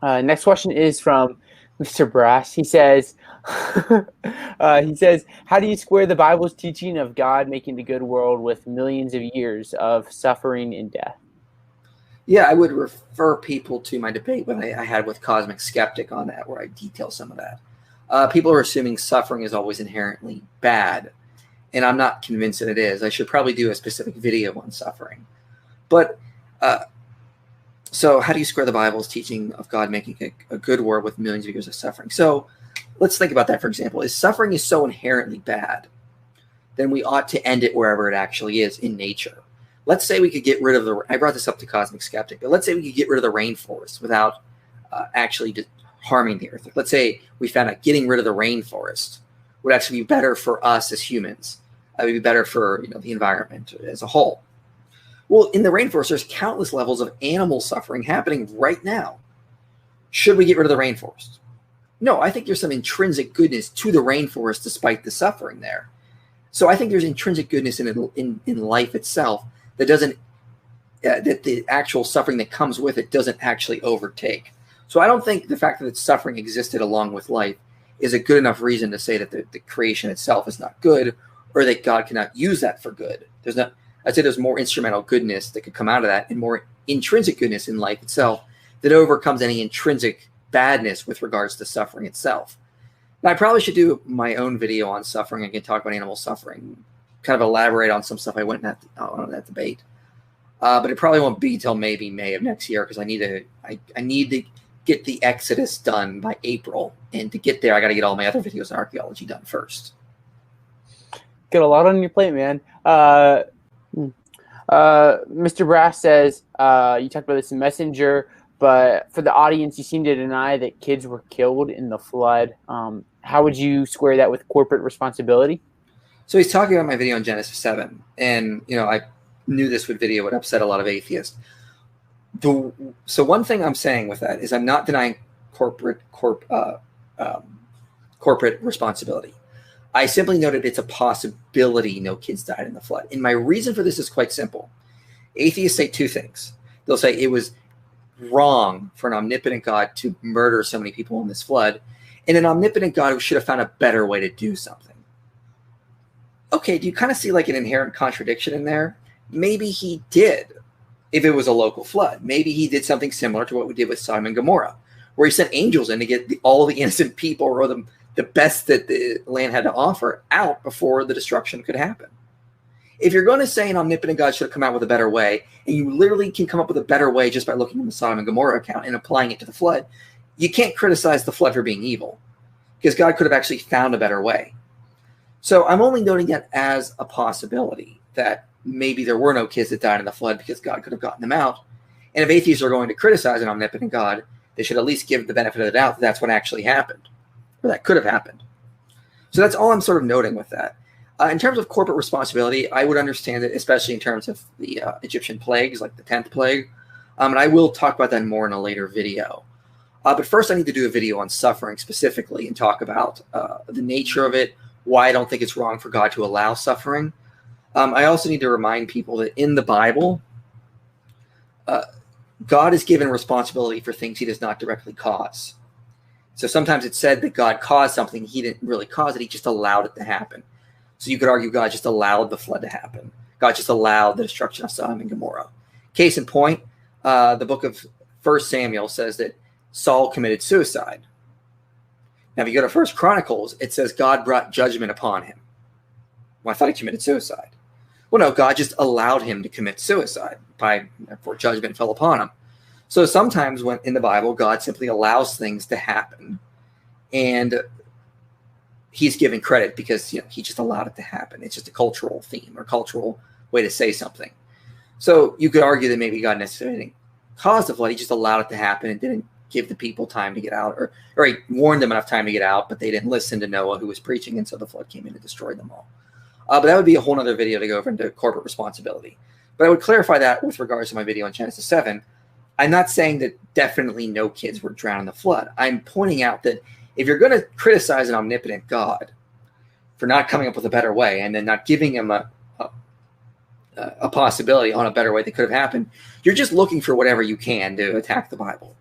Next question is from Mr. Brass. He says, how do you square the Bible's teaching of God making the good world with millions of years of suffering and death? Yeah, I would refer people to my debate that I had with Cosmic Skeptic on that, where I detail some of that. People are assuming suffering is always inherently bad, and I'm not convinced that it is. I should probably do a specific video on suffering. But so how do you square the Bible's teaching of God making a good world with millions of years of suffering? So let's think about that, for example. If suffering is so inherently bad, then we ought to end it wherever it actually is in nature. Let's say we could get rid of I brought this up to Cosmic Skeptic, but let's say we could get rid of the rainforest without actually harming the earth. Let's say we found out getting rid of the rainforest would actually be better for us as humans. It would be better for the environment as a whole. Well, in the rainforest, there's countless levels of animal suffering happening right now. Should we get rid of the rainforest? No, I think there's some intrinsic goodness to the rainforest despite the suffering there. So I think there's intrinsic goodness in life itself that doesn't that the actual suffering that comes with it doesn't actually overtake. So I don't think the fact that suffering existed along with life is a good enough reason to say that the creation itself is not good, or that God cannot use that for good. I'd say there's more instrumental goodness that could come out of that, and more intrinsic goodness in life itself that overcomes any intrinsic badness with regards to suffering itself. Now, I probably should do my own video on suffering. I can talk about animal suffering, kind of elaborate on some stuff I went on that debate. But it probably won't be till maybe May of next year, because I need to get the Exodus done by April. And to get there, I got to get all my other videos on archaeology done first. Got a lot on your plate, man. Mr. Brass says, you talked about this in Messenger, but for the audience, you seem to deny that kids were killed in the flood. How would you square that with corporate responsibility? So he's talking about my video on Genesis 7. And, I knew this video would upset a lot of atheists. So one thing I'm saying with that is I'm not denying corporate responsibility. I simply noted it's a possibility no kids died in the flood. And my reason for this is quite simple. Atheists say two things. They'll say it was wrong for an omnipotent God to murder so many people in this flood, and an omnipotent God who should have found a better way to do something. Okay, do you kind of see like an inherent contradiction in there? Maybe he did, if it was a local flood. Maybe he did something similar to what we did with Sodom and Gomorrah, where he sent angels in to get all the innocent people, or the best that the land had to offer, out before the destruction could happen. If you're going to say an omnipotent God should have come out with a better way, and you literally can come up with a better way just by looking at the Sodom and Gomorrah account and applying it to the flood, you can't criticize the flood for being evil, because God could have actually found a better way. So I'm only noting that as a possibility, that maybe there were no kids that died in the flood because God could have gotten them out. And if atheists are going to criticize an omnipotent God, they should at least give the benefit of the doubt that that's what actually happened, or that could have happened. So that's all I'm sort of noting with that. In terms of corporate responsibility, I would understand it, especially in terms of the Egyptian plagues, like the 10th plague. And I will talk about that more in a later video. But first, I need to do a video on suffering specifically and talk about the nature of it, why I don't think it's wrong for God to allow suffering. I also need to remind people that in the Bible, God is given responsibility for things he does not directly cause. So sometimes it's said that God caused something. He didn't really cause it. He just allowed it to happen. So you could argue God just allowed the flood to happen. God just allowed the destruction of Sodom and Gomorrah. Case in point, the book of 1 Samuel says that Saul committed suicide. Now, if you go to 1 Chronicles, it says God brought judgment upon him. Well, I thought he committed suicide. Well, no, God just allowed him to commit suicide, for judgment fell upon him. So sometimes when in the Bible, God simply allows things to happen, and he's given credit because he just allowed it to happen. It's just a cultural theme or cultural way to say something. So you could argue that maybe God necessarily didn't cause the flood. He just allowed it to happen and didn't give the people time to get out, or he warned them enough time to get out, but they didn't listen to Noah, who was preaching, and so the flood came in and destroyed them all. But that would be a whole other video to go over into corporate responsibility. But I would clarify that with regards to my video on Genesis 7. I'm not saying that definitely no kids were drowned in the flood. I'm pointing out that if you're going to criticize an omnipotent God for not coming up with a better way and then not giving him a possibility on a better way that could have happened, you're just looking for whatever you can to attack the Bible.